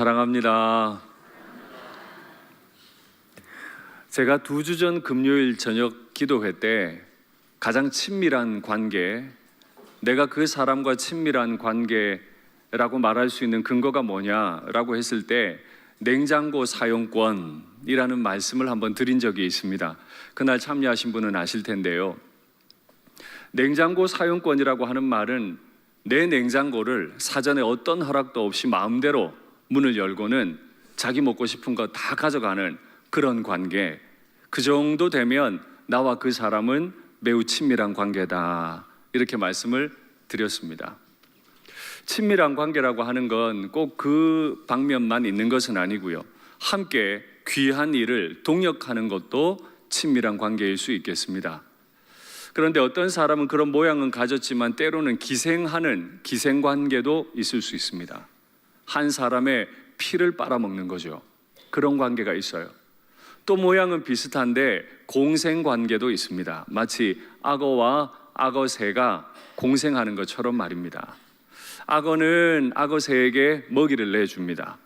사랑합니다. 제가 2주 전 금요일 저녁 기도회 때 가장 친밀한 관계, 내가 그 사람과 친밀한 관계라고 말할 수 있는 근거가 뭐냐라고 했을 때 냉장고 사용권이라는 말씀을 한번 드린 적이 있습니다. 그날 참여하신 분은 아실 텐데요. 냉장고 사용권이라고 하는 말은 내 냉장고를 사전에 어떤 허락도 없이 마음대로 문을 열고는 자기 먹고 싶은 거 다 가져가는 그런 관계, 그 정도 되면 나와 그 사람은 매우 친밀한 관계다, 이렇게 말씀을 드렸습니다. 친밀한 관계라고 하는 건 꼭 그 방면만 있는 것은 아니고요, 함께 귀한 일을 동역하는 것도 친밀한 관계일 수 있겠습니다. 그런데 어떤 사람은 그런 모양은 가졌지만 때로는 기생하는 기생관계도 있을 수 있습니다. 한 사람의 피를 빨아먹는 거죠. 그런 관계가 있어요. 또 모양은 비슷한데 공생관계도 있습니다. 마치 악어와 악어새가 공생하는 것처럼 말입니다. 악어는 악어새에게 먹이를 내줍니다.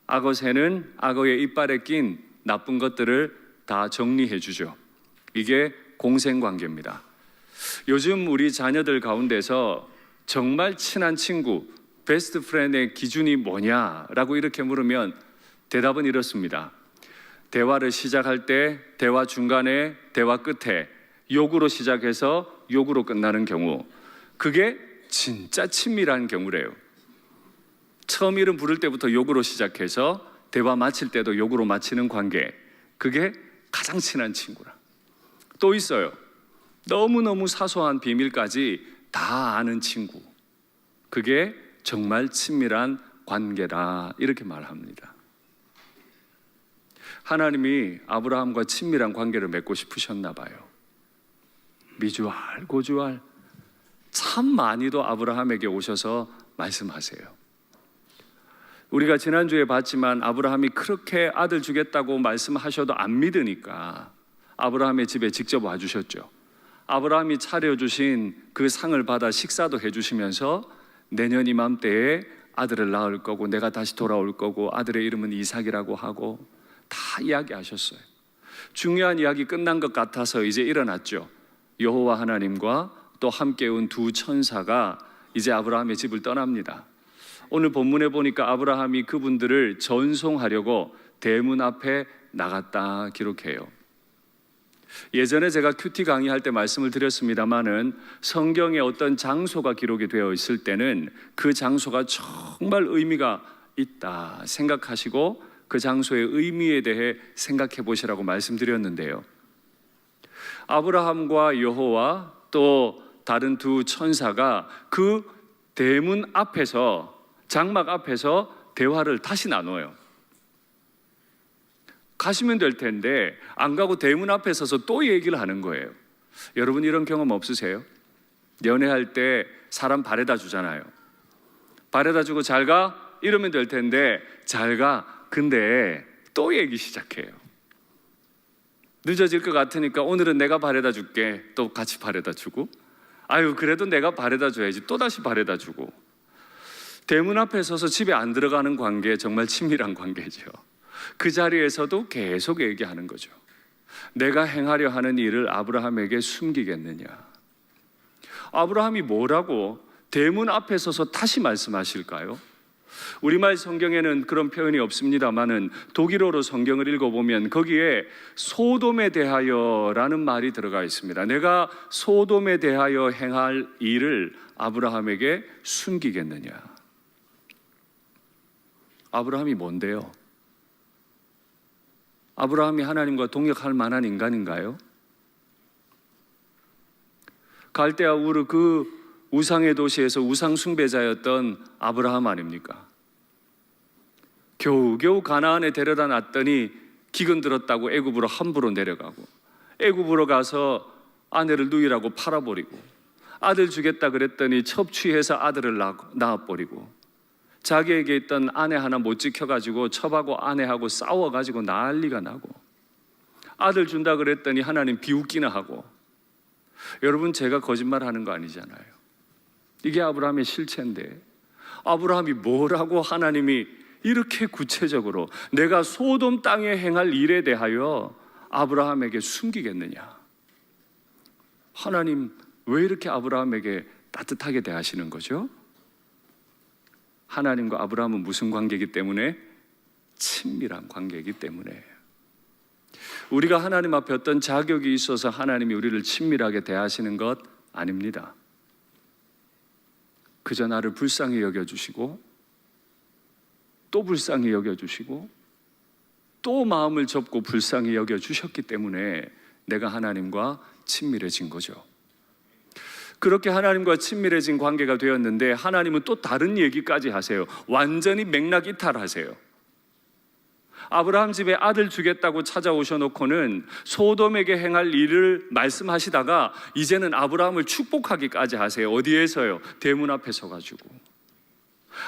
악어새는 악어의 이빨에 낀 나쁜 것들을 다 정리해 주죠. 이게 공생관계입니다. 요즘 우리 자녀들 가운데서 정말 친한 친구, 베스트 프렌드의 기준이 뭐냐라고 이렇게 물으면 대답은 이렇습니다. 대화를 시작할 때, 대화 중간에, 대화 끝에 욕으로 시작해서 욕으로 끝나는 경우, 그게 진짜 친밀한 경우래요. 처음 이름 부를 때부터 욕으로 시작해서 대화 마칠 때도 욕으로 마치는 관계, 그게 가장 친한 친구라. 또 있어요. 너무너무 사소한 비밀까지 다 아는 친구, 그게 정말 친밀한 관계라, 이렇게 말합니다. 하나님이 아브라함과 친밀한 관계를 맺고 싶으셨나 봐요. 미주알 고주알 참 많이도 아브라함에게 오셔서 말씀하세요. 우리가 지난주에 봤지만 아브라함이 그렇게 아들 주겠다고 말씀하셔도 안 믿으니까 아브라함의 집에 직접 와주셨죠. 아브라함이 차려주신 그 상을 받아 식사도 해주시면서 내년 이맘때에 아들을 낳을 거고 내가 다시 돌아올 거고 아들의 이름은 이삭이라고 하고 다 이야기하셨어요. 중요한 이야기 끝난 것 같아서 이제 일어났죠. 여호와 하나님과 또 함께 온 2 천사가 이제 아브라함의 집을 떠납니다. 오늘 본문에 보니까 아브라함이 그분들을 전송하려고 대문 앞에 나갔다 기록해요. 예전에 제가 큐티 강의할 때 말씀을 드렸습니다마는 성경에 어떤 장소가 기록이 되어 있을 때는 그 장소가 정말 의미가 있다 생각하시고 그 장소의 의미에 대해 생각해 보시라고 말씀드렸는데요. 아브라함과 여호와 또 다른 2 천사가 그 대문 앞에서, 장막 앞에서 대화를 다시 나눠요. 가시면 될 텐데 안 가고 대문 앞에 서서 또 얘기를 하는 거예요. 여러분 이런 경험 없으세요? 연애할 때 사람 바래다 주잖아요. 바래다 주고 잘 가? 이러면 될 텐데 잘 가. 근데 또 얘기 시작해요. 늦어질 것 같으니까 오늘은 내가 바래다 줄게. 또 같이 바래다 주고, 아유 그래도 내가 바래다 줘야지. 또 다시 바래다 주고. 대문 앞에 서서 집에 안 들어가는 관계, 정말 친밀한 관계죠. 그 자리에서도 계속 얘기하는 거죠. 내가 행하려 하는 일을 아브라함에게 숨기겠느냐. 아브라함이 뭐라고 대문 앞에 서서 다시 말씀하실까요? 우리말 성경에는 그런 표현이 없습니다만은 독일어로 성경을 읽어보면 거기에 소돔에 대하여라는 말이 들어가 있습니다. 내가 소돔에 대하여 행할 일을 아브라함에게 숨기겠느냐. 아브라함이 뭔데요? 아브라함이 하나님과 동역할 만한 인간인가요? 갈대아 우르 그 우상의 도시에서 우상 숭배자였던 아브라함 아닙니까? 겨우겨우 가나안에 데려다 놨더니 기근 들었다고 애굽으로 함부로 내려가고, 애굽으로 가서 아내를 누이라고 팔아버리고, 아들 주겠다 그랬더니 첩취해서 아들을 낳아버리고, 자기에게 있던 아내 하나 못 지켜가지고 첩하고 아내하고 싸워가지고 난리가 나고, 아들 준다 그랬더니 하나님 비웃기나 하고. 여러분 제가 거짓말하는 거 아니잖아요. 이게 아브라함의 실체인데 아브라함이 뭐라고 하나님이 이렇게 구체적으로 내가 소돔 땅에 행할 일에 대하여 아브라함에게 숨기겠느냐? 하나님 왜 이렇게 아브라함에게 따뜻하게 대하시는 거죠? 하나님과 아브라함은 무슨 관계이기 때문에? 친밀한 관계이기 때문에. 우리가 하나님 앞에 어떤 자격이 있어서 하나님이 우리를 친밀하게 대하시는 것 아닙니다. 그저 나를 불쌍히 여겨주시고 또 불쌍히 여겨주시고 또 마음을 접고 불쌍히 여겨주셨기 때문에 내가 하나님과 친밀해진 거죠. 그렇게 하나님과 친밀해진 관계가 되었는데 하나님은 또 다른 얘기까지 하세요. 완전히 맥락 이탈하세요. 아브라함 집에 아들 주겠다고 찾아오셔놓고는 소돔에게 행할 일을 말씀하시다가 이제는 아브라함을 축복하기까지 하세요. 어디에서요? 대문 앞에 서가지고.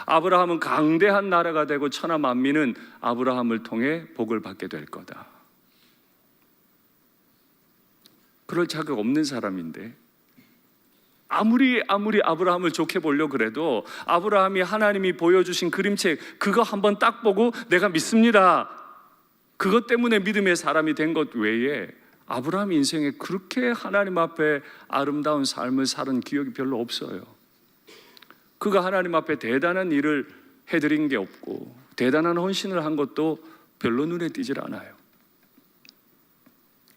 아브라함은 강대한 나라가 되고 천하 만민은 아브라함을 통해 복을 받게 될 거다. 그럴 자격 없는 사람인데 아무리 아브라함을 좋게 보려고 그래도 아브라함이 하나님이 보여주신 그림책 그거 한번 딱 보고 내가 믿습니다, 그것 때문에 믿음의 사람이 된 것 외에 아브라함 인생에 그렇게 하나님 앞에 아름다운 삶을 살은 기억이 별로 없어요. 그가 하나님 앞에 대단한 일을 해드린 게 없고 대단한 헌신을 한 것도 별로 눈에 띄질 않아요.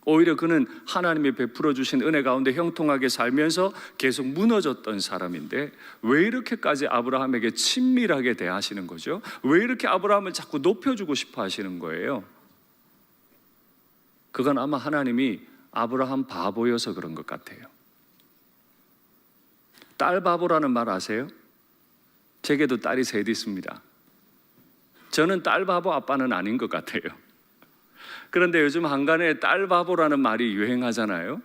오히려 그는 하나님이 베풀어 주신 은혜 가운데 형통하게 살면서 계속 무너졌던 사람인데 왜 이렇게까지 아브라함에게 친밀하게 대하시는 거죠? 왜 이렇게 아브라함을 자꾸 높여주고 싶어 하시는 거예요? 그건 아마 하나님이 아브라함 바보여서 그런 것 같아요. 딸 바보라는 말 아세요? 제게도 딸이 셋 있습니다. 저는 딸 바보 아빠는 아닌 것 같아요. 그런데 요즘 한간에 딸 바보라는 말이 유행하잖아요.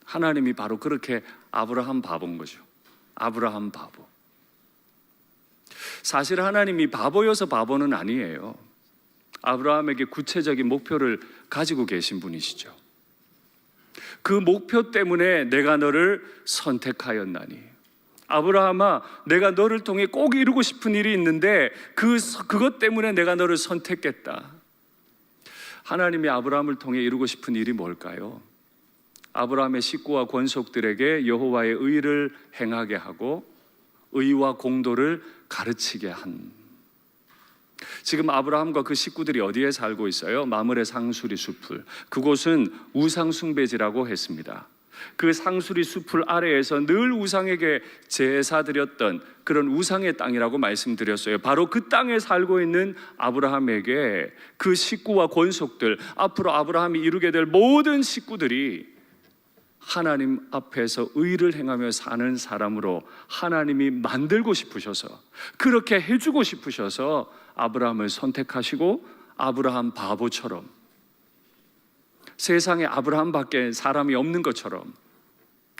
하나님이 바로 그렇게 아브라함 바보인 거죠. 아브라함 바보. 사실 하나님이 바보여서 바보는 아니에요. 아브라함에게 구체적인 목표를 가지고 계신 분이시죠. 그 목표 때문에 내가 너를 선택하였나니. 아브라함아, 내가 너를 통해 꼭 이루고 싶은 일이 있는데 그것 때문에 내가 너를 선택했다. 하나님이 아브라함을 통해 이루고 싶은 일이 뭘까요? 아브라함의 식구와 권속들에게 여호와의 의를 행하게 하고 의와 공도를 가르치게 한. 지금 아브라함과 그 식구들이 어디에 살고 있어요? 마므레 상수리 숲을. 그곳은 우상 숭배지라고 했습니다. 그 상수리 숲을 아래에서 늘 우상에게 제사 드렸던 그런 우상의 땅이라고 말씀드렸어요. 바로 그 땅에 살고 있는 아브라함에게 그 식구와 권속들, 앞으로 아브라함이 이루게 될 모든 식구들이 하나님 앞에서 의를 행하며 사는 사람으로 하나님이 만들고 싶으셔서, 그렇게 해주고 싶으셔서 아브라함을 선택하시고 아브라함 바보처럼, 세상에 아브라함밖에 사람이 없는 것처럼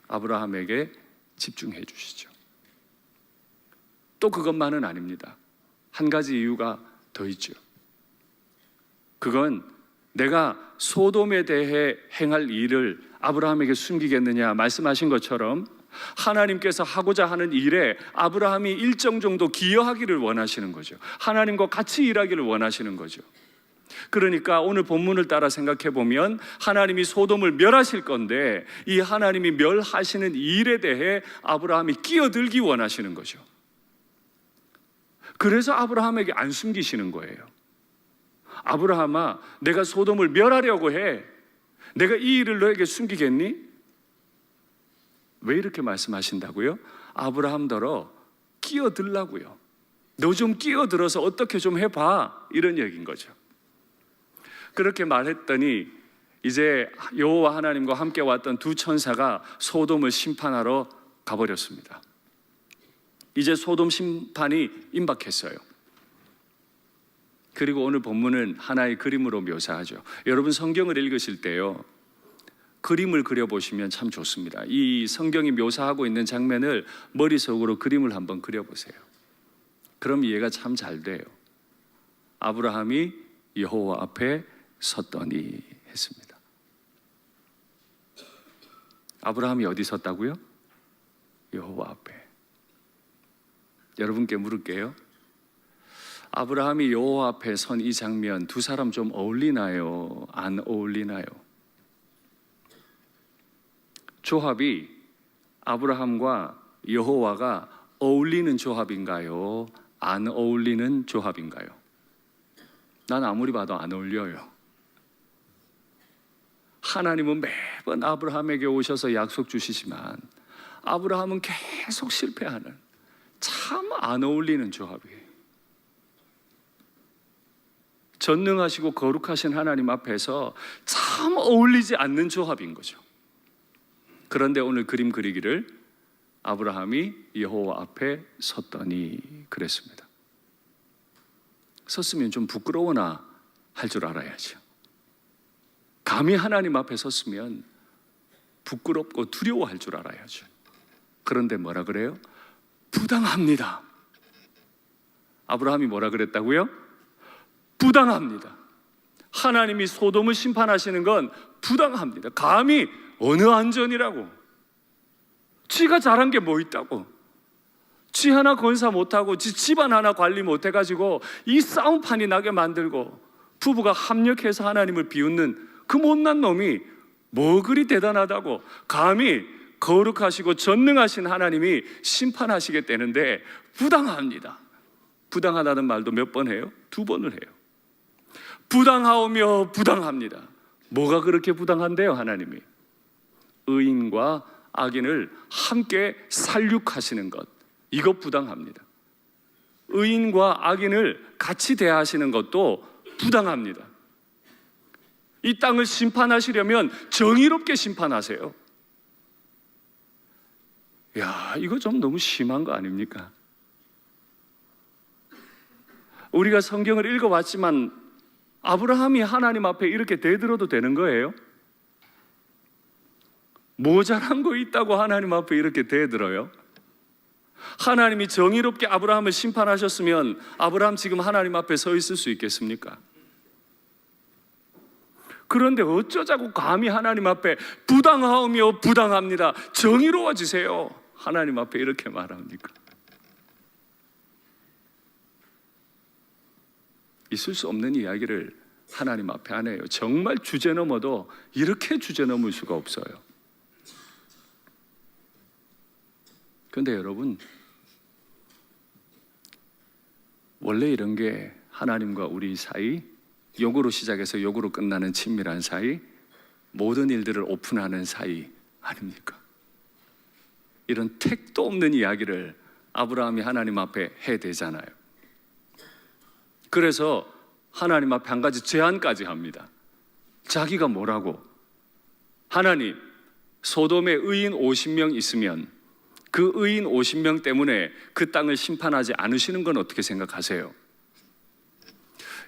아브라함에게 집중해 주시죠. 또 그것만은 아닙니다. 한 가지 이유가 더 있죠. 그건 내가 소돔에 대해 행할 일을 아브라함에게 숨기겠느냐 말씀하신 것처럼 하나님께서 하고자 하는 일에 아브라함이 일정 정도 기여하기를 원하시는 거죠. 하나님과 같이 일하기를 원하시는 거죠. 그러니까 오늘 본문을 따라 생각해 보면 하나님이 소돔을 멸하실 건데 이 하나님이 멸하시는 일에 대해 아브라함이 끼어들기 원하시는 거죠. 그래서 아브라함에게 안 숨기시는 거예요. 아브라함아, 내가 소돔을 멸하려고 해. 내가 이 일을 너에게 숨기겠니? 왜 이렇게 말씀하신다고요? 아브라함더러 끼어들라고요. 너 좀 끼어들어서 어떻게 좀 해봐, 이런 얘기인 거죠. 그렇게 말했더니 이제 여호와 하나님과 함께 왔던 두 천사가 소돔을 심판하러 가버렸습니다. 이제 소돔 심판이 임박했어요. 그리고 오늘 본문은 하나의 그림으로 묘사하죠. 여러분 성경을 읽으실 때요, 그림을 그려보시면 참 좋습니다. 이 성경이 묘사하고 있는 장면을 머릿속으로 그림을 한번 그려보세요. 그럼 이해가 참 잘 돼요. 아브라함이 여호와 앞에 섰더니 했습니다. 아브라함이 어디 섰다고요? 여호와 앞에. 여러분께 물을게요. 아브라함이 여호와 앞에 선 이 장면, 두 사람 좀 어울리나요? 안 어울리나요? 조합이 아브라함과 여호와가 어울리는 조합인가요? 안 어울리는 조합인가요? 난 아무리 봐도 안 어울려요. 하나님은 매번 아브라함에게 오셔서 약속 주시지만 아브라함은 계속 실패하는, 참 안 어울리는 조합이에요. 전능하시고 거룩하신 하나님 앞에서 참 어울리지 않는 조합인 거죠. 그런데 오늘 그림 그리기를 아브라함이 여호와 앞에 섰더니 그랬습니다. 섰으면 좀 부끄러워나 할 줄 알아야죠. 감히 하나님 앞에 섰으면 부끄럽고 두려워할 줄 알아야죠. 그런데 뭐라 그래요? 부당합니다. 아브라함이 뭐라 그랬다고요? 부당합니다. 하나님이 소돔을 심판하시는 건 부당합니다. 감히 어느 안전이라고, 지가 잘한 게 뭐 있다고, 지 하나 건사 못하고 지 집안 하나 관리 못해가지고 이 싸움판이 나게 만들고 부부가 합력해서 하나님을 비웃는 그 못난 놈이 뭐 그리 대단하다고 감히 거룩하시고 전능하신 하나님이 심판하시겠다는데 부당합니다. 부당하다는 말도 몇 번 해요? 2번을 해요. 부당하오며 부당합니다. 뭐가 그렇게 부당한데요? 하나님이 의인과 악인을 함께 살육하시는 것, 이거 부당합니다. 의인과 악인을 같이 대하시는 것도 부당합니다. 이 땅을 심판하시려면 정의롭게 심판하세요. 야, 이거 좀 너무 심한 거 아닙니까? 우리가 성경을 읽어봤지만 아브라함이 하나님 앞에 이렇게 대들어도 되는 거예요? 모자란 거 있다고 하나님 앞에 이렇게 대들어요? 하나님이 정의롭게 아브라함을 심판하셨으면 아브라함 지금 하나님 앞에 서 있을 수 있겠습니까? 그런데 어쩌자고 감히 하나님 앞에 부당하오며 부당합니다, 정의로워지세요, 하나님 앞에 이렇게 말합니까? 있을 수 없는 이야기를 하나님 앞에 안 해요. 정말 주제 넘어도 이렇게 주제 넘을 수가 없어요. 그런데 여러분, 원래 이런 게 하나님과 우리 사이, 욕으로 시작해서 욕으로 끝나는 친밀한 사이, 모든 일들을 오픈하는 사이 아닙니까? 이런 택도 없는 이야기를 아브라함이 하나님 앞에 해대잖아요. 그래서 하나님 앞에 한 가지 제안까지 합니다. 자기가 뭐라고? 하나님, 소돔에 의인 50명 있으면 그 의인 50명 때문에 그 땅을 심판하지 않으시는 건 어떻게 생각하세요?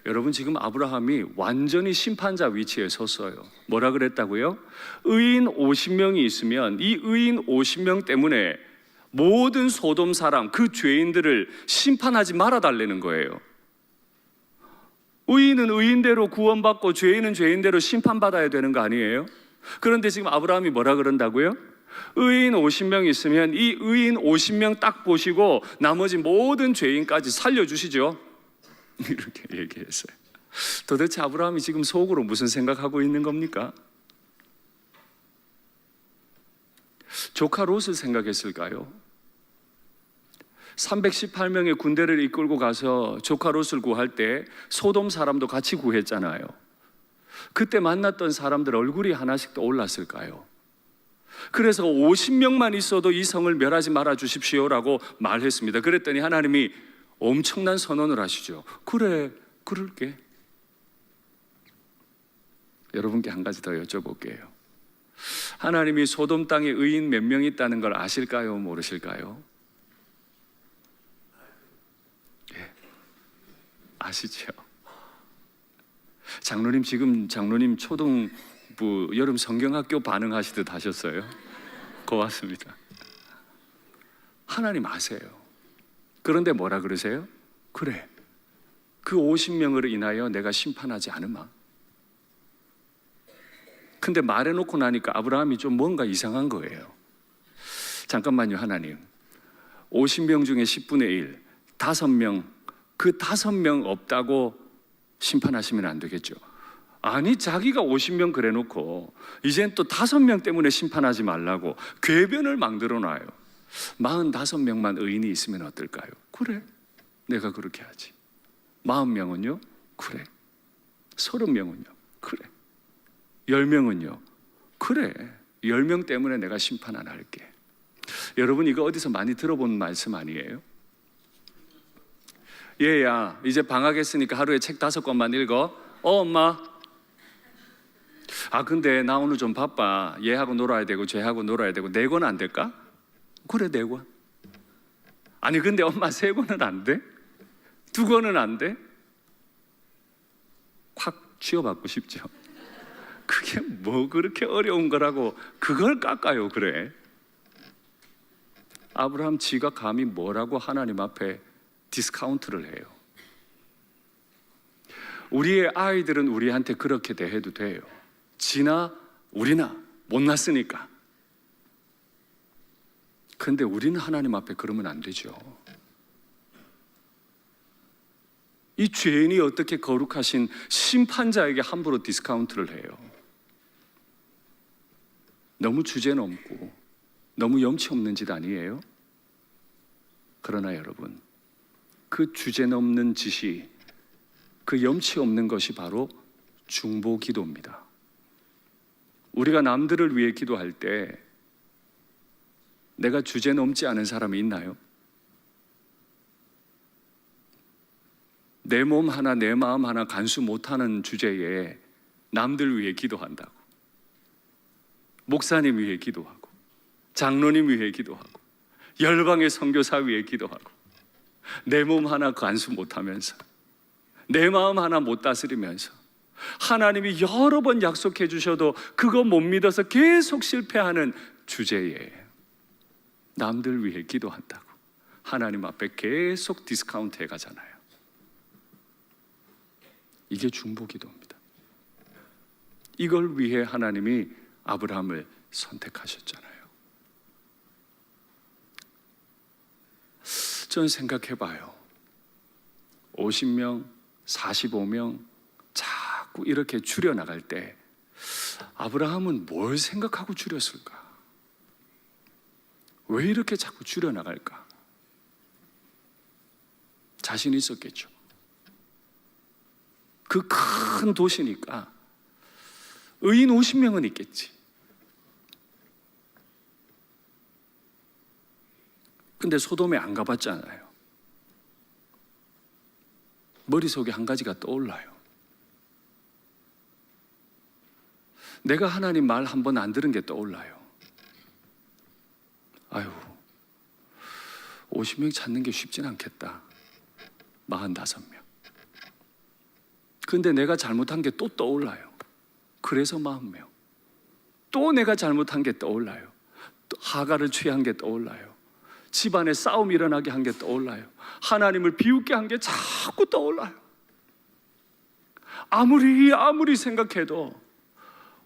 여러분, 지금 아브라함이 완전히 심판자 위치에 섰어요. 뭐라 그랬다고요? 의인 50명이 있으면 이 의인 50명 때문에 모든 소돔 사람, 그 죄인들을 심판하지 말아달라는 거예요. 의인은 의인대로 구원받고 죄인은 죄인대로 심판받아야 되는 거 아니에요? 그런데 지금 아브라함이 뭐라 그런다고요? 의인 50명 있으면 이 의인 50명 딱 보시고 나머지 모든 죄인까지 살려주시죠, 이렇게 얘기했어요. 도대체 아브라함이 지금 속으로 무슨 생각하고 있는 겁니까? 조카 롯을 생각했을까요? 318명의 군대를 이끌고 가서 조카 롯을 구할 때 소돔 사람도 같이 구했잖아요. 그때 만났던 사람들 얼굴이 하나씩 떠올랐을까요? 그래서 50명만 있어도 이 성을 멸하지 말아 주십시오라고 말했습니다. 그랬더니 하나님이 엄청난 선언을 하시죠. 그래, 그럴게. 여러분께 한 가지 더 여쭤볼게요. 하나님이 소돔 땅에 의인 몇 명 있다는 걸 아실까요? 모르실까요? 예, 아시죠? 장로님, 지금 장로님 초등부 여름 성경학교 반응하시듯 하셨어요. 고맙습니다. 하나님 아세요. 그런데 뭐라 그러세요? 그래, 그 50명으로 인하여 내가 심판하지 않으마. 근데 말해놓고 나니까 아브라함이 좀 뭔가 이상한 거예요. 잠깐만요, 하나님. 50명 중에 10분의 1, 5명 그 5명 없다고 심판하시면 안 되겠죠. 아니, 자기가 50명 그래 놓고 이젠 또 5명 때문에 심판하지 말라고 궤변을 만들어 놔요. 45명만 의인이 있으면 어떨까요? 그래, 내가 그렇게 하지. 40명은요? 그래. 30명은요? 그래. 10명은요? 그래. 10명 때문에 내가 심판 안 할게. 여러분, 이거 어디서 많이 들어본 말씀 아니에요? 얘야, 이제 방학했으니까 하루에 책 5권만 읽어. 엄마. 근데 나 오늘 좀 바빠. 얘하고 놀아야 되고 쟤하고 놀아야 되고 4권 안 될까? 그래, 4권. 아니, 근데 엄마 3권은 안 돼? 2권은 안 돼? 확 쥐어받고 싶죠. 그게 뭐 그렇게 어려운 거라고 그걸 깎아요. 그래. 아브라함 지가 감히 뭐라고 하나님 앞에 디스카운트를 해요. 우리의 아이들은 우리한테 그렇게 대해도 돼요. 지나 우리나 못났으니까. 근데 우리는 하나님 앞에 그러면 안 되죠. 이 죄인이 어떻게 거룩하신 심판자에게 함부로 디스카운트를 해요? 너무 주제넘고 너무 염치 없는 짓 아니에요? 그러나 여러분, 그 주제넘는 짓이, 그 염치 없는 것이 바로 중보 기도입니다. 우리가 남들을 위해 기도할 때 내가 주제넘지 않은 사람이 있나요? 내 몸 하나 내 마음 하나 간수 못하는 주제에 남들 위해 기도한다고, 목사님 위해 기도하고, 장로님 위해 기도하고, 열방의 선교사 위해 기도하고, 내 몸 하나 간수 못하면서, 내 마음 하나 못 다스리면서, 하나님이 여러 번 약속해 주셔도 그거 못 믿어서 계속 실패하는 주제에 남들 위해 기도한다고 하나님 앞에 계속 디스카운트 해가잖아요. 이게 중보기도입니다. 이걸 위해 하나님이 아브라함을 선택하셨잖아요. 저는 생각해봐요. 50명, 45명 자꾸 이렇게 줄여나갈 때 아브라함은 뭘 생각하고 줄였을까? 왜 이렇게 자꾸 줄여나갈까? 자신이 있었겠죠. 그 큰 도시니까 의인 50명은 있겠지. 근데 소돔에 안 가봤잖아요. 머릿속에 한 가지가 떠올라요. 내가 하나님 말 한 번 안 들은 게 떠올라요. 아유, 50명 찾는 게 쉽진 않겠다. 45명. 근데 내가 잘못한 게 또 떠올라요. 그래서 40명. 또 내가 잘못한 게 떠올라요. 또 하가를 취한 게 떠올라요. 집안에 싸움 일어나게 한 게 떠올라요. 하나님을 비웃게 한 게 자꾸 떠올라요. 아무리 생각해도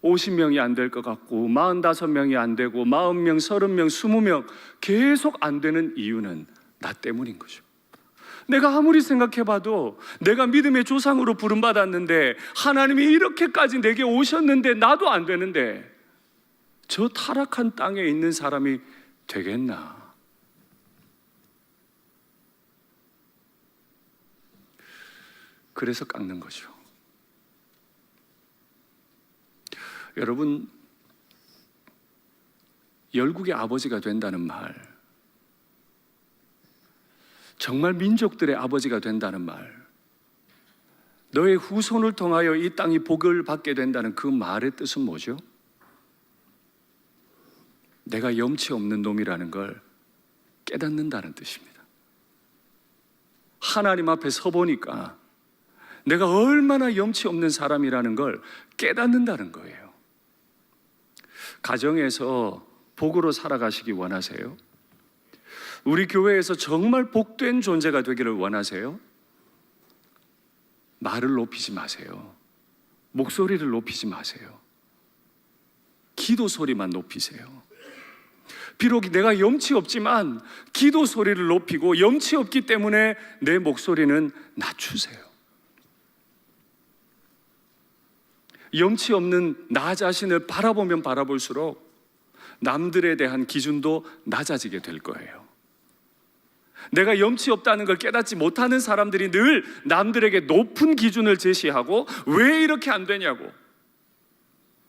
50명이 안 될 것 같고 45명이 안 되고 40명, 30명, 20명 계속 안 되는 이유는 나 때문인 거죠. 내가 아무리 생각해봐도 내가 믿음의 조상으로 부름받았는데 하나님이 이렇게까지 내게 오셨는데 나도 안 되는데 저 타락한 땅에 있는 사람이 되겠나? 그래서 깎는 거죠. 여러분, 열국의 아버지가 된다는 말, 정말 민족들의 아버지가 된다는 말, 너의 후손을 통하여 이 땅이 복을 받게 된다는 그 말의 뜻은 뭐죠? 내가 염치 없는 놈이라는 걸 깨닫는다는 뜻입니다. 하나님 앞에 서보니까 내가 얼마나 염치 없는 사람이라는 걸 깨닫는다는 거예요. 가정에서 복으로 살아가시기 원하세요? 우리 교회에서 정말 복된 존재가 되기를 원하세요? 말을 높이지 마세요. 목소리를 높이지 마세요. 기도 소리만 높이세요. 비록 내가 염치 없지만 기도 소리를 높이고 염치 없기 때문에 내 목소리는 낮추세요. 염치 없는 나 자신을 바라보면 바라볼수록 남들에 대한 기준도 낮아지게 될 거예요. 내가 염치 없다는 걸 깨닫지 못하는 사람들이 늘 남들에게 높은 기준을 제시하고 왜 이렇게 안 되냐고,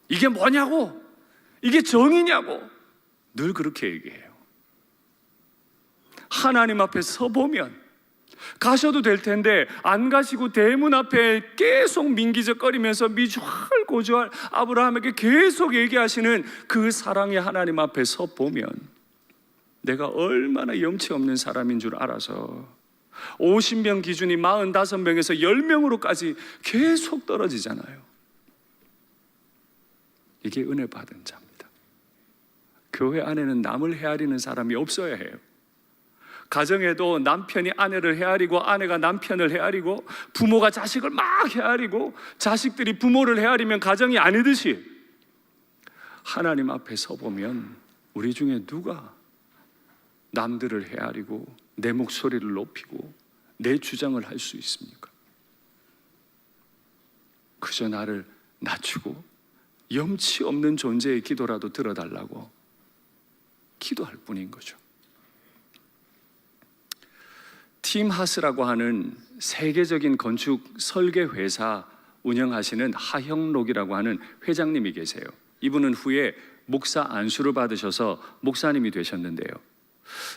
이게 뭐냐고, 이게 정의냐고 늘 그렇게 얘기해요. 하나님 앞에 서보면 가셔도 될 텐데 안 가시고 대문 앞에 계속 민기적거리면서 미주알고주알 아브라함에게 계속 얘기하시는 그 사랑의 하나님 앞에 서보면 내가 얼마나 염치 없는 사람인 줄 알아서 50명 기준이 45명에서 10명으로까지 계속 떨어지잖아요. 이게 은혜 받은 자입니다. 교회 안에는 남을 헤아리는 사람이 없어야 해요. 가정에도 남편이 아내를 헤아리고 아내가 남편을 헤아리고 부모가 자식을 막 헤아리고 자식들이 부모를 헤아리면 가정이 아니듯이 하나님 앞에 서보면 우리 중에 누가 남들을 헤아리고 내 목소리를 높이고 내 주장을 할 수 있습니까? 그저 나를 낮추고 염치 없는 존재의 기도라도 들어달라고 기도할 뿐인 거죠. 팀 하스라고 하는 세계적인 건축 설계 회사 운영하시는 하형록이라고 하는 회장님이 계세요. 이분은 후에 목사 안수를 받으셔서 목사님이 되셨는데요.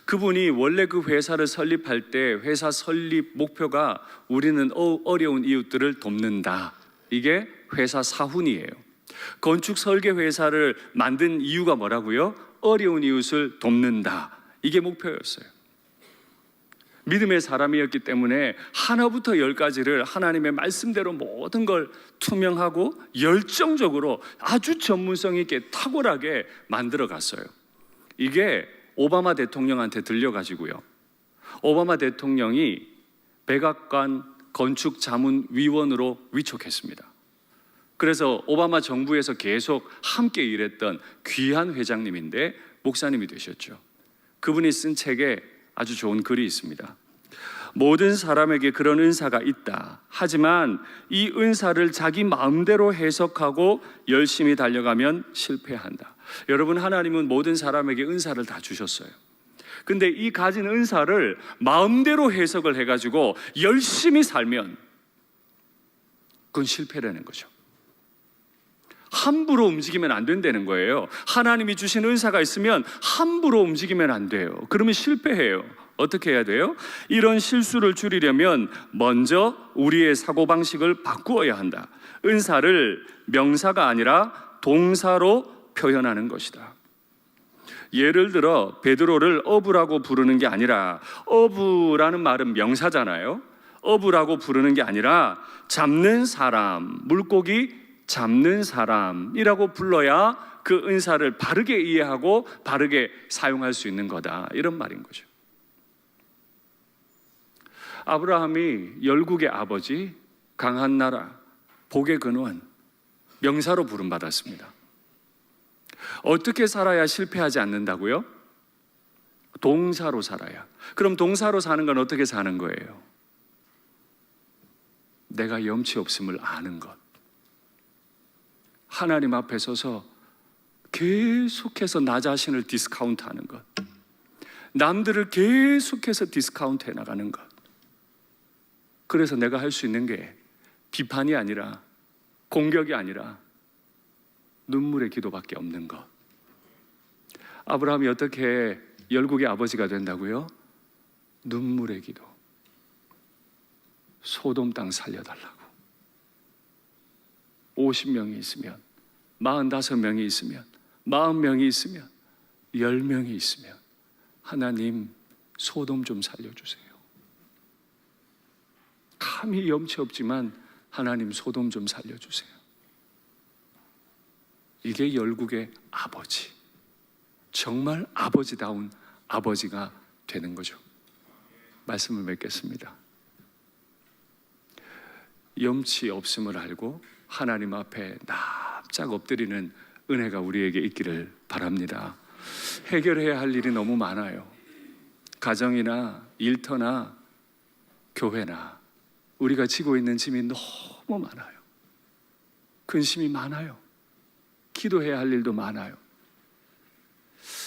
그분이 원래 그 회사를 설립할 때 회사 설립 목표가 우리는 어려운 이웃들을 돕는다. 이게 회사 사훈이에요. 건축 설계 회사를 만든 이유가 뭐라고요? 어려운 이웃을 돕는다. 이게 목표였어요. 믿음의 사람이었기 때문에 하나부터 열까지를 하나님의 말씀대로 모든 걸 투명하고 열정적으로 아주 전문성 있게 탁월하게 만들어 갔어요. 이게 오바마 대통령한테 들려가지고요, 오바마 대통령이 백악관 건축자문위원으로 위촉했습니다. 그래서 오바마 정부에서 계속 함께 일했던 귀한 회장님인데 목사님이 되셨죠. 그분이 쓴 책에 아주 좋은 글이 있습니다. 모든 사람에게 그런 은사가 있다. 하지만 이 은사를 자기 마음대로 해석하고 열심히 달려가면 실패한다. 여러분, 하나님은 모든 사람에게 은사를 다 주셨어요. 근데 이 가진 은사를 마음대로 해석을 해가지고 열심히 살면 그건 실패라는 거죠. 함부로 움직이면 안 된다는 거예요. 하나님이 주신 은사가 있으면 함부로 움직이면 안 돼요. 그러면 실패해요. 어떻게 해야 돼요? 이런 실수를 줄이려면 먼저 우리의 사고방식을 바꾸어야 한다. 은사를 명사가 아니라 동사로 표현하는 것이다. 예를 들어 베드로를 어부라고 부르는 게 아니라, 어부라는 말은 명사잖아요. 어부라고 부르는 게 아니라 잡는 사람, 물고기 잡는 사람이라고 불러야 그 은사를 바르게 이해하고 바르게 사용할 수 있는 거다, 이런 말인 거죠. 아브라함이 열국의 아버지, 강한 나라, 복의 근원, 명사로 부름받았습니다. 어떻게 살아야 실패하지 않는다고요? 동사로 살아야. 그럼 동사로 사는 건 어떻게 사는 거예요? 내가 염치 없음을 아는 것. 하나님 앞에 서서 계속해서 나 자신을 디스카운트하는 것, 남들을 계속해서 디스카운트해 나가는 것. 그래서 내가 할 수 있는 게 비판이 아니라, 공격이 아니라 눈물의 기도밖에 없는 것. 아브라함이 어떻게 열국의 아버지가 된다고요? 눈물의 기도. 소돔 땅 살려달라고. 50명이 있으면, 45명이 있으면, 40명이 있으면, 10명이 있으면 하나님 소돔 좀 살려주세요. 감히 염치 없지만 하나님 소돔 좀 살려주세요. 이게 열국의 아버지, 정말 아버지다운 아버지가 되는 거죠. 말씀을 맺겠습니다. 염치 없음을 알고 하나님 앞에 납작 엎드리는 은혜가 우리에게 있기를 바랍니다. 해결해야 할 일이 너무 많아요. 가정이나 일터나 교회나 우리가 지고 있는 짐이 너무 많아요. 근심이 많아요. 기도해야 할 일도 많아요.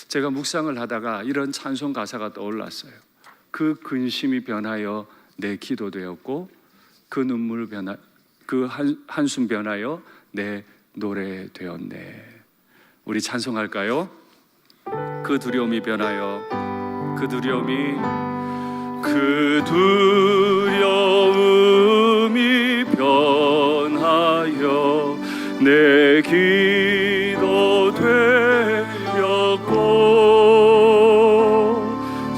제가 묵상을 하다가 이런 찬송 가사가 떠올랐어요. 그 근심이 변하여 내 기도 되었고, 그 눈물 변하, 그 한숨 변하여 내 노래 되었네. 우리 찬송할까요? 그 두려움이 변하여, 그 두려움이 변하여 내 기도 되었고,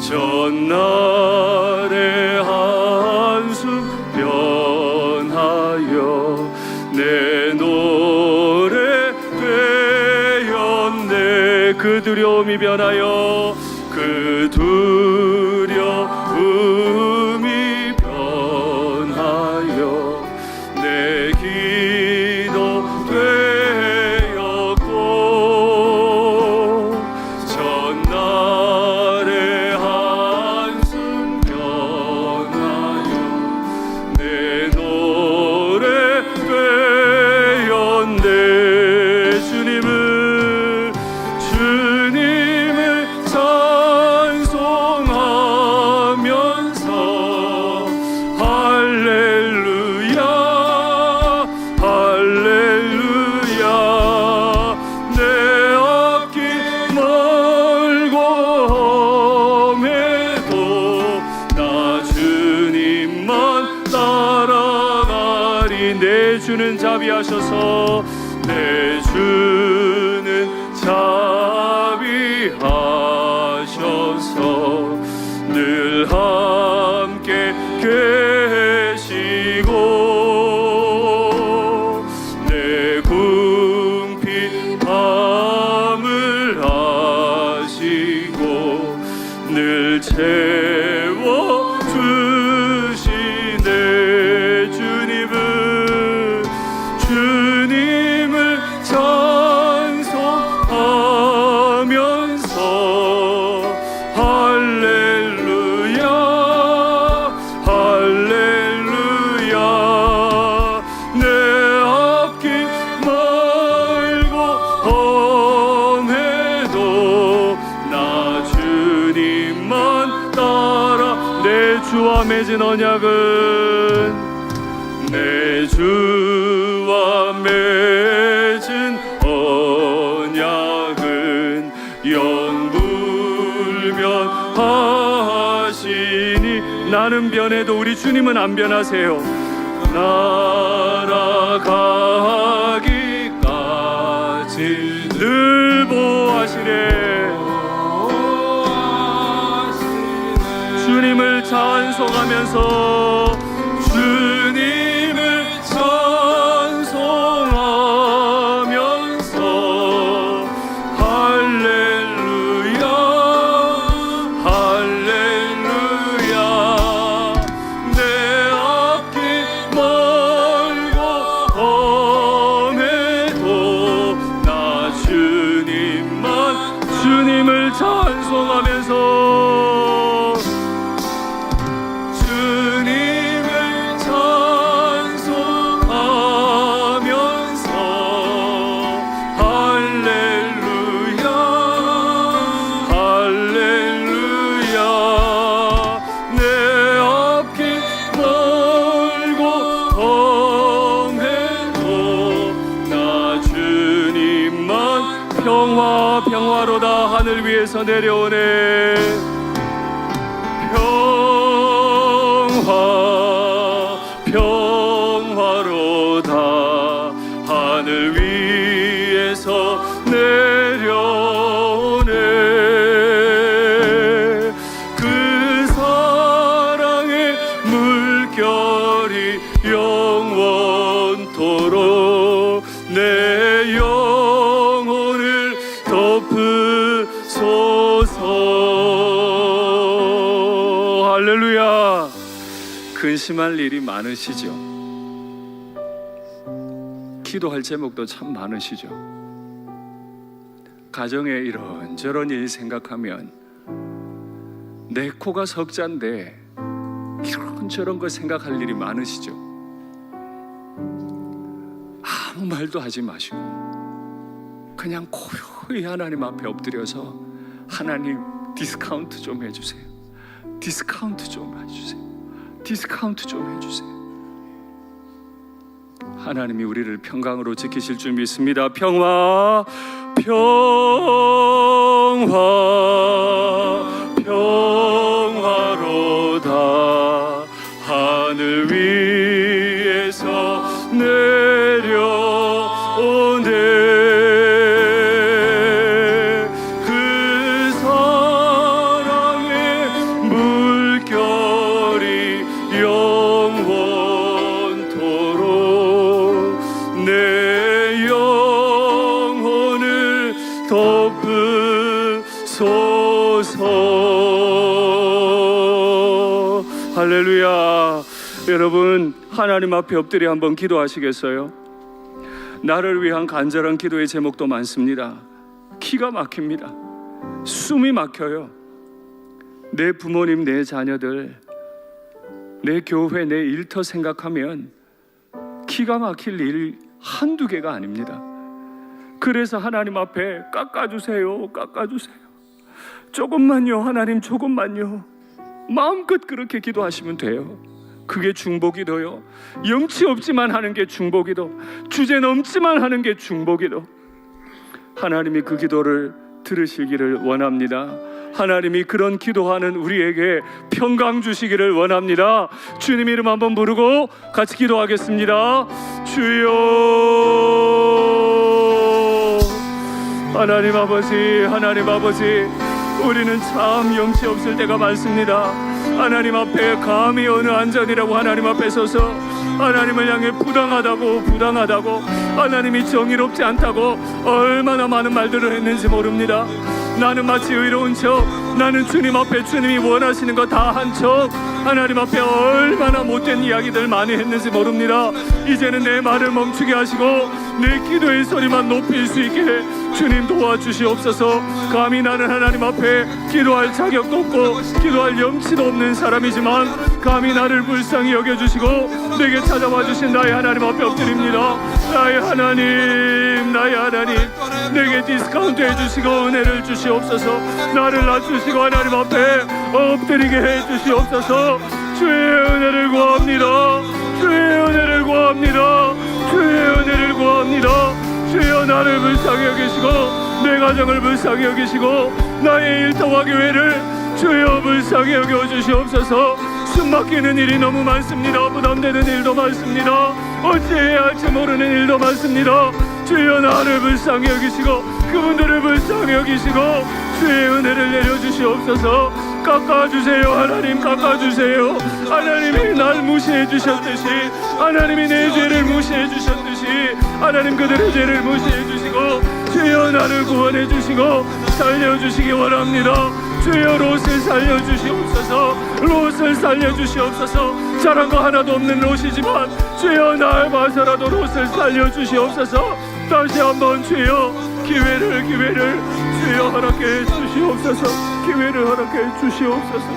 전날의 한숨 변하여 내 노래 되었네. 그 두려움이 변하여, 그 두려움이 변하여 내 기도 되었고, 전날의 한숨 변하여 내 노래 되었네. 주님을 찬송하면서 할렐루야 할렐루야. 내 앞길 멀고 험해도 나 주님만 따라가리. 내 주는 자비하셔서, 내 주는 자비하셔서 늘 함께 계시고, 내 궁핍 밤을 아시고 늘 채워주시네. 주님을 찬송하면서 할렐루야 할렐루야. 내 앞길 멀고 험해도 나 주님만 따라. 내 주와 맺은 언약은, 내 주와 맺은 언약은 영불변하시니. 나는 변해도 우리 주님은 안 변하세요. 날아가기까지 늘 보호하시네. 주님을 찬송하면서, 주님을 찬송하면서 할렐루야 할렐루야. 내 앞길 멀고 험해도 나 주님을 찬송하면서, 평화로다 하늘 위에서 내려오네. 평화로다 하늘 위에서 내려오네. 그 사랑의 물결이 영원토록 내 영혼을 덮으소서. 할렐루야. 근심할 일이 많으시죠? 기도할 제목도 참 많으시죠? 가정에 이런저런 일 생각하면 내 코가 석자인데 이런저런 거 생각할 일이 많으시죠? 아무 말도 하지 마시고 그냥 고요히 하나님 앞에 엎드려서 하나님 디스카운트 좀 해주세요. 디스카운트 좀 해주세요. 디스카운트 좀 해주세요. 하나님이 우리를 평강으로 지키실 줄 믿습니다. 평화, 평화, 평화로다. 하늘 위에서 내려오네. 그 사랑의 물결이 영원토록 내 영혼을 덮으소서. 할렐루야. 여러분, 하나님 앞에 엎드려 한번 기도하시겠어요? 나를 위한 간절한 기도의 제목도 많습니다. 기가 막힙니다. 숨이 막혀요. 내 부모님, 내 자녀들, 내 교회, 내 일터 생각하면 기가 막힐 일 한두 개가 아닙니다. 그래서 하나님 앞에 깎아주세요, 깎아주세요. 조금만요, 하나님, 조금만요. 마음껏 그렇게 기도하시면 돼요. 그게 중보기도요. 염치 없지만 하는 게 중보기도, 주제 넘지만 하는 게 중보기도. 하나님이 그 기도를 들으시기를 원합니다. 하나님이 그런 기도하는 우리에게 평강 주시기를 원합니다. 주님 이름 한번 부르고 같이 기도하겠습니다. 주여. 하나님 아버지, 하나님 아버지, 우리는 참 염치 없을 때가 많습니다. 하나님 앞에 감히 어느 안전이라고 하나님 앞에 서서 하나님을 향해 부당하다고 하나님이 정의롭지 않다고 얼마나 많은 말들을 했는지 모릅니다. 나는 마치 의로운 척, 나는 주님 앞에 주님이 원하시는 거 다 한 척, 하나님 앞에 얼마나 못된 이야기들 많이 했는지 모릅니다. 이제는 내 말을 멈추게 하시고 내 기도의 소리만 높일 수 있게 주님 도와주시옵소서. 감히 나는 하나님 앞에 기도할 자격도 없고 기도할 염치도 없는 사람이지만 감히 나를 불쌍히 여겨주시고 내게 찾아와 주신 나의 하나님 앞에 엎드립니다. 나의 하나님, 나의 하나님, 내게 디스카운트 해주시고 은혜를 주시옵소서. 나를 낮추시고 하나님 앞에 엎드리게 해주시옵소서. 주의 은혜를 구합니다. 주의 은혜를 구합니다. 주의 은혜를 구합니다. 주여, 나를 불쌍히 여기시고 내 가정을 불쌍히 여기시고 나의 일터와 교회를 주여 불쌍히 여겨주시옵소서. 숨막히는 일이 너무 많습니다. 부담되는 일도 많습니다. 어찌해야 할지 모르는 일도 많습니다. 주여, 나를 불쌍히 여기시고 그분들을 불쌍히 여기시고 주의 은혜를 내려주시옵소서. 깎아주세요. 하나님, 깎아주세요. 하나님이 날 무시해 주셨듯이, 하나님이 내 죄를 무시해 주셨듯이 하나님 그들의 죄를 무시해 주시고 주여, 나를 구원해 주시고 살려주시기 원합니다. 주여, 롯을 살려주시옵소서. 롯을 살려주시옵소서. 잘한 거 하나도 없는 롯이지만 주여, 날 봐서라도 롯을 살려주시옵소서. 다시 한번 주여, 기회를 주여 허락해 주시옵소서. 기회를 허락해 주시옵소서.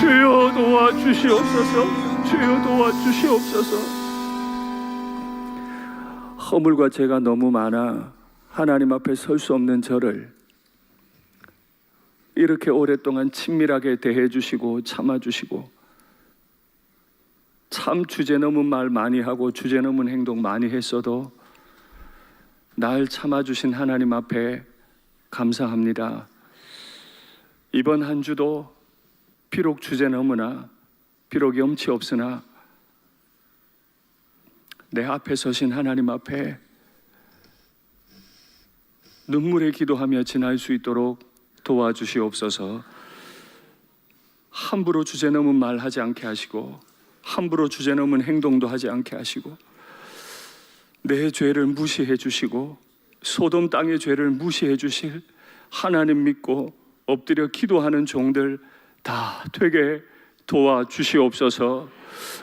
주여 도와주시옵소서. 주여 도와주시옵소서. 허물과 죄가 너무 많아 하나님 앞에 설 수 없는 저를 이렇게 오랫동안 친밀하게 대해주시고 참아주시고 참 주제넘은 말 많이 하고 주제넘은 행동 많이 했어도 날 참아주신 하나님 앞에 감사합니다. 이번 한 주도 비록 주제넘으나 비록 염치 없으나 내 앞에 서신 하나님 앞에 눈물에 기도하며 지날 수 있도록 도와주시옵소서. 함부로 주제넘은 말 하지 않게 하시고 함부로 주제넘은 행동도 하지 않게 하시고 내 죄를 무시해 주시고 소돔 땅의 죄를 무시해 주실 하나님 믿고 엎드려 기도하는 종들 다 되게 도와주시옵소서.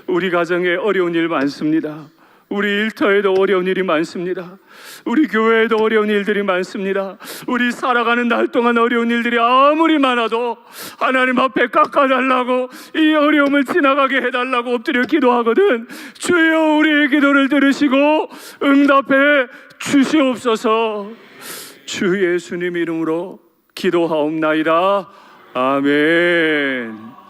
우리 가정에 어려운 일 많습니다. 우리 일터에도 어려운 일이 많습니다. 우리 교회에도 어려운 일들이 많습니다. 우리 살아가는 날 동안 어려운 일들이 아무리 많아도 하나님 앞에 깎아달라고, 이 어려움을 지나가게 해달라고 엎드려 기도하거든. 주여 우리의 기도를 들으시고 응답해 주시옵소서. 주 예수님 이름으로 기도하옵나이다. 아멘.